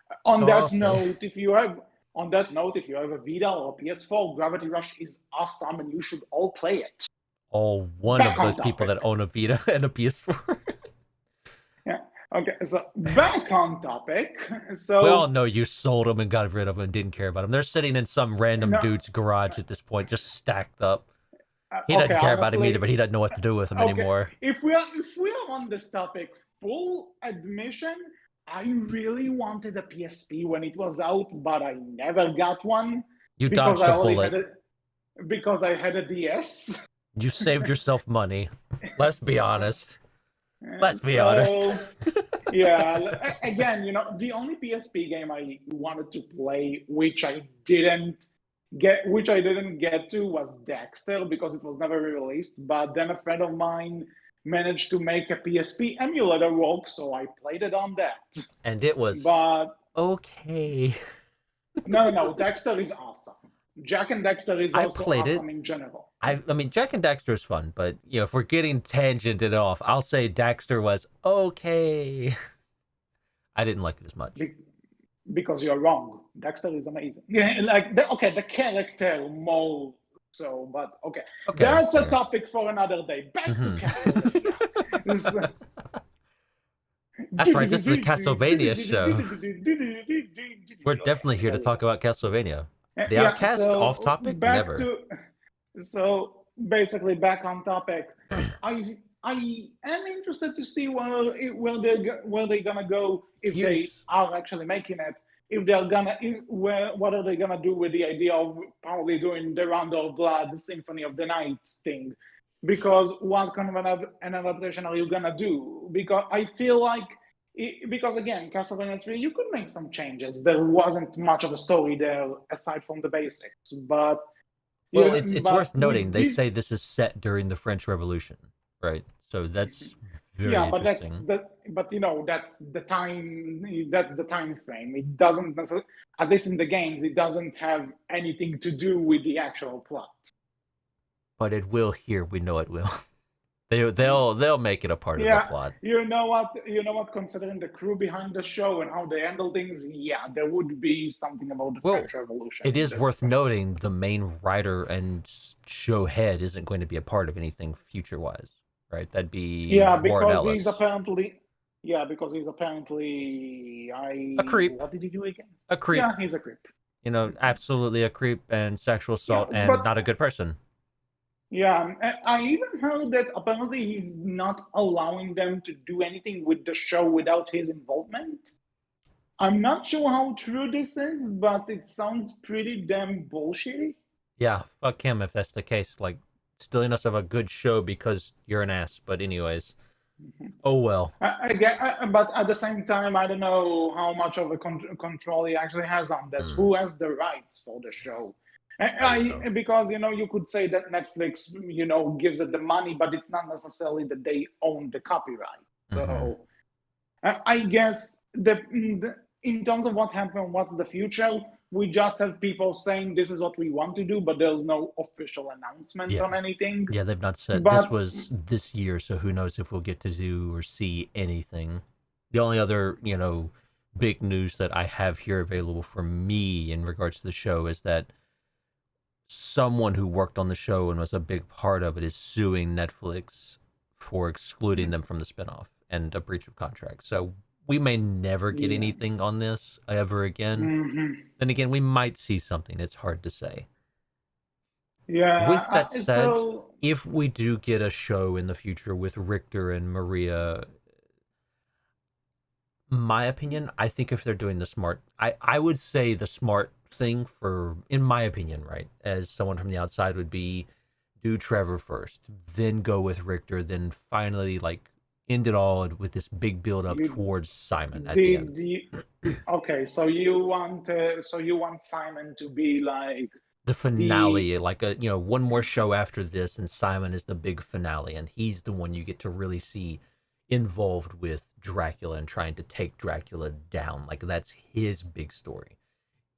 That's On all I'll that say. note, if you have a Vita or a PS4, Gravity Rush is awesome, and you should all play it. Oh, one Back of on those people topic. that own a Vita and a PS4. Yeah. Okay. So back on topic. We all So know you sold them and got rid of them and didn't care about them. They're sitting in some random no. dude's garage at this point, just stacked up. He Okay. doesn't care about him either, Honestly, but he doesn't know what to do with them okay. anymore. If we are on this topic, full admission, I really wanted a PSP when it was out, but I never got one You because dodged I a already had bullet. it because I had a DS. You saved yourself money. Let's be So, honest. Let's be honest. so yeah. Again, the only PSP game I wanted to play, which I didn't get to, was Dexter because it was never released. But then a friend of mine managed to make a PSP emulator work, so I played it on that. And it was But okay. no, no, no, Dexter is awesome. Jack and Dexter is I also played it. awesome in general. I mean, Jack and Daxter is fun, but if we're getting tangented off, I'll say Daxter was okay. I didn't like it as much. Be- because you're wrong. Dexter is amazing. Yeah, like the character more so, but okay, Okay, that's a fair. topic for another day. Back to Mhm. Castlevania. That's right. This is a Castlevania show. We're definitely here to talk about Castlevania. The Yeah, Outcast off so topic? Never. basically back on topic. I am interested to see where they're gonna go if they Here's are actually making it. If they're gonna, what are they gonna do with the idea of probably doing the Round of Blood Symphony of the Night thing? Because what kind of an adaptation are you gonna do? Because I feel like, because again, Castlevania 3, you could make some changes. There wasn't much of a story there aside from the basics, but well, yeah, it's worth but noting with they this, say this is set during the French Revolution, right? So that's very yeah, but that's interesting. the, but that's the time frame. It doesn't necessarily, at least in the games, it doesn't have anything to do with the actual plot. But it will here. We know it will. They'll make it a part of the Yeah, plot. considering the crew behind the show and how they handle things, yeah, there would be something about the Well, French Revolution it in is worth this. noting the main writer and show head isn't going to be a part of anything future wise, right? That'd be Yeah, Warren because he's Ellis. apparently, A creep. what did he do again? A creep. Yeah, he's a creep. Absolutely a creep and sexual Yeah, assault and but not a good person. yeah, I even heard that apparently he's not allowing them to do anything with the show without his involvement. I'm not sure how true this is, but it sounds pretty damn bullshitty. Yeah, fuck him if that's the case. Like, stealing us of a good show because you're an ass. But anyways, oh well. I get, but at the same time, I don't know how much of a control he actually has on this. Hmm, Who has the rights for the show? I don't know. Because you could say that Netflix gives it the money, but it's not necessarily that they own the copyright. Mm-hmm. So I guess in terms of what happened, what's the future? We just have people saying this is what we want to do, but there's no official announcement Yeah. on anything. Yeah, they've not said this But was this year, so who knows if we'll get to do or see anything. The only other, big news that I have here available for me in regards to the show is that someone who worked on the show and was a big part of it is suing Netflix for excluding them from the spinoff and a breach of contract. So we may never get yeah. anything on this ever again. Hmm. Then again, we might see something. It's hard to say. Yeah. With that said, So if we do get a show in the future with Richter and Maria, my opinion, I think if they're doing the smart, I would say the smart thing for, in my opinion, right, as someone from the outside would be do Trevor first, then go with Richter, then finally like end it all with this big build up you towards Simon at the end. the okay. So you want Simon to be like The the finale, like one more show after this, and Simon is the big finale, and he's the one you get to really see involved with Dracula and trying to take Dracula down. Like that's his big story.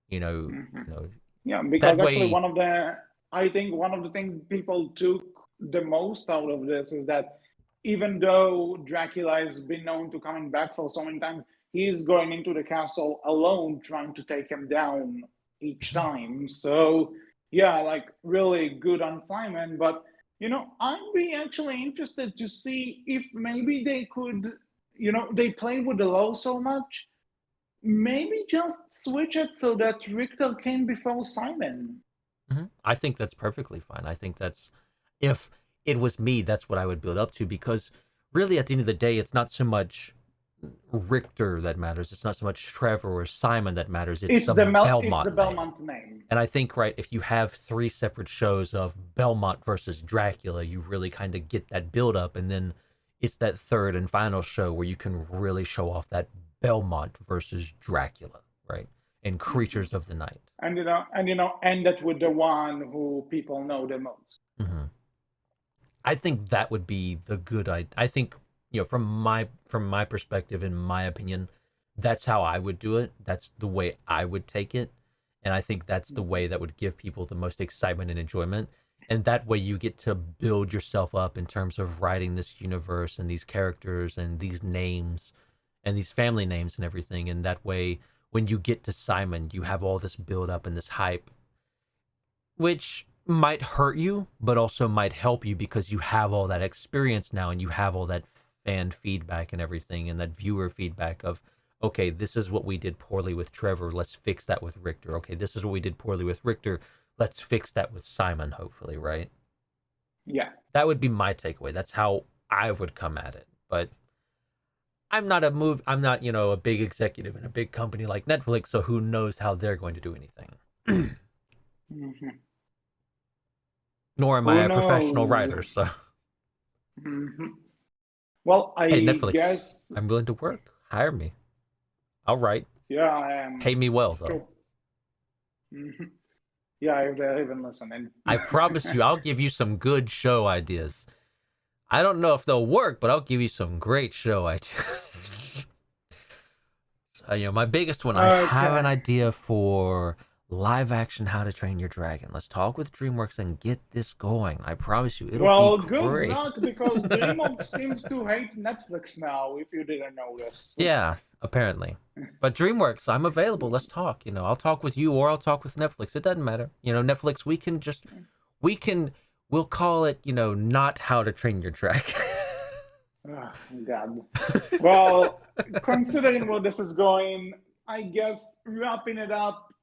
You know, Mhm. you know Yeah, that because actually way. I think one of the things people took the most out of this is that even though Dracula has been known to coming back for so many times, he's going into the castle alone, trying to take him down each time. So yeah, like really good on Simon. But I'd be actually interested to see if maybe they could, they play with the law so much. Maybe just switch it so that Richter came before Simon. I think that's perfectly fine. I think that's, if it was me, that's what I would build up to, because really at the end of the day, it's not so much Richter that matters. It's not so much Trevor or Simon that matters. It's the It's the Belmont name. Belmont name. And I think, right, if you have three separate shows of Belmont versus Dracula, you really kind of get that build up. And then it's that third and final show where you can really show off that Belmont versus Dracula, right? And Mhm. Creatures of the Night. End it with the one who people know the most. Hmm. I think that would be the good idea. I think, from my perspective, in my opinion, that's how I would do it. That's the way I would take it. And I think that's the way that would give people the most excitement and enjoyment. And that way you get to build yourself up in terms of writing this universe and these characters and these names and these family names and everything. And that way, when you get to Simon, you have all this build up and this hype, which might hurt you, but also might help you because you have all that experience now and you have all that fan feedback and everything and that viewer feedback of, okay, this is what we did poorly with Trevor. Let's fix that with Richter. Okay, this is what we did poorly with Richter. Let's fix that with Simon, hopefully, right? Yeah. That would be my takeaway. That's how I would come at it. But I'm not a big executive in a big company like Netflix, so who knows how they're going to do anything. Mm-hmm. Nor am I a professional writer, so. Mm-hmm. Well, I Hey, Netflix, guess. I'm willing to work. Hire me. I'll write. Yeah, I am. Pay me well, though. Cool. Mm-hmm. Yeah, if they're even listening. I promise you, I'll give you some good show ideas. I don't know if they'll work, but I'll give you some great show ideas. So, my biggest one, I have an idea for live action How to Train Your Dragon. Let's talk with DreamWorks and get this going. I promise you, it'll be great. Well, good luck, because DreamWorks seems to hate Netflix now, if you didn't notice. Yeah, apparently. But DreamWorks, I'm available. Let's talk. I'll talk with you or I'll talk with Netflix. It doesn't matter. Netflix, we'll call it, not How to Train Your Dragon. Oh, God. Well, considering where this is going, I guess wrapping it up,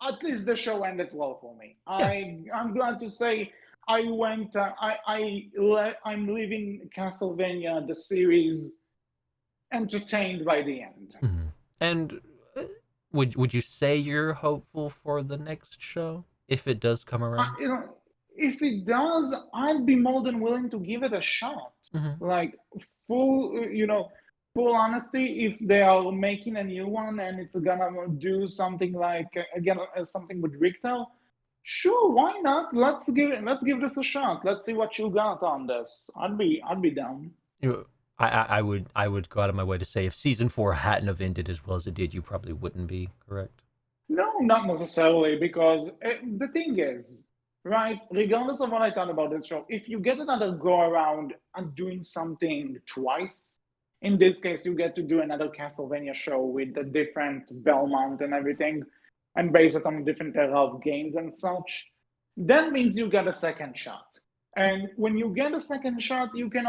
at least the show ended well for me. Yeah. I'm glad to say I'm leaving Castlevania, the series, entertained by the end. Mm-hmm. And would you say you're hopeful for the next show if it does come around? If it does, I'd be more than willing to give it a shot. Mm-hmm. Like full honesty, if they are making a new one and it's gonna do something like again something with Richter, sure, why not? Let's give this a shot. Let's see what you got on this. I'd be down. I would go out of my way to say if season 4 hadn't have ended as well as it did, you probably wouldn't be, correct? No, not necessarily, because the thing is, right, regardless of what I thought about this show, if you get another go around and doing something twice, in this case, you get to do another Castlevania show with a different Belmont and everything, and base it on a different era of games and such, that means you get a second shot. And when you get a second shot, you can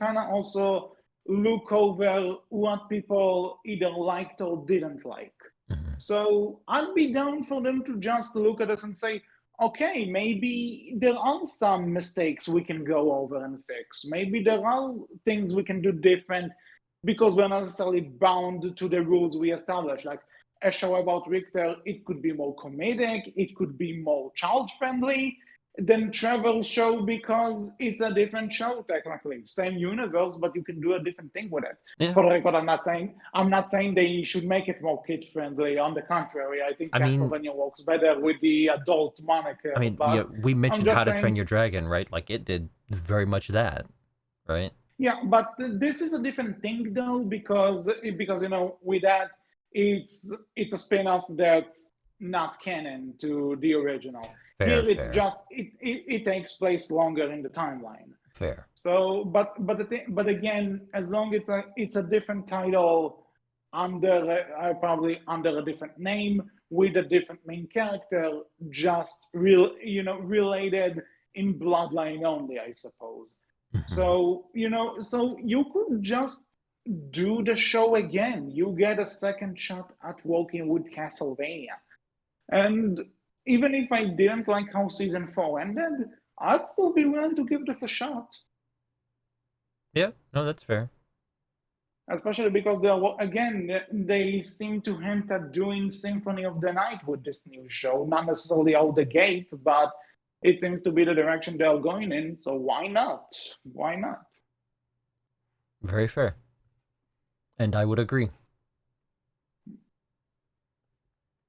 kind of also look over what people either liked or didn't like. Mm-hmm. So I'd be down for them to just look at us and say, okay, maybe there are some mistakes we can go over and fix. Maybe there are things we can do different because we're not necessarily bound to the rules we established. Like a show about Richter, it could be more comedic, it could be more child-friendly than Trevor's show because it's a different show technically. Same universe, but you can do a different thing with it. Yeah. For the record, I'm not saying they should make it more kid-friendly. On the contrary, I think Castlevania works better with the adult moniker. We mentioned How to Train Your Dragon, right? Like it did very much that, right? Yeah, but this is a different thing though, because with that, it's a spin-off that's not canon to the original. Fair, here it's just it takes place longer in the timeline. Fair. So, but again, as long as it's a different title probably under a different name with a different main character, just related in bloodline only, I suppose. Mm-hmm. So you could just do the show again. You get a second shot at working with Castlevania, and even if I didn't like how season 4 ended, I'd still be willing to give this a shot. Yeah, no, that's fair. Especially because they seem to hint at doing Symphony of the Night with this new show. Not necessarily out the gate, but it seems to be the direction they're going in. So why not? Why not? Very fair. And I would agree.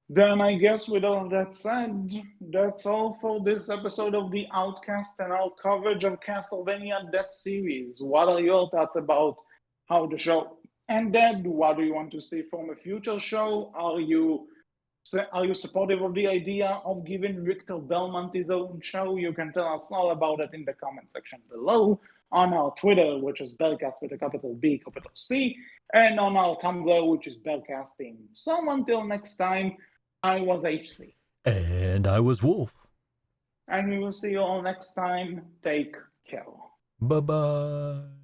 Then I guess with all that said, that's all for this episode of the Outcast and our coverage of Castlevania Death Series. What are your thoughts about how the show ended? What do you want to see from a future show? Are you supportive of the idea of giving Richter Belmont his own show? You can tell us all about it in the comment section below. on our Twitter, which is Berkcast with a capital B, capital C, and on our Tumblr, which is Berkcasting. So until next time, I was HC. And I was Wolf. And we will see you all next time. Take care. Bye-bye.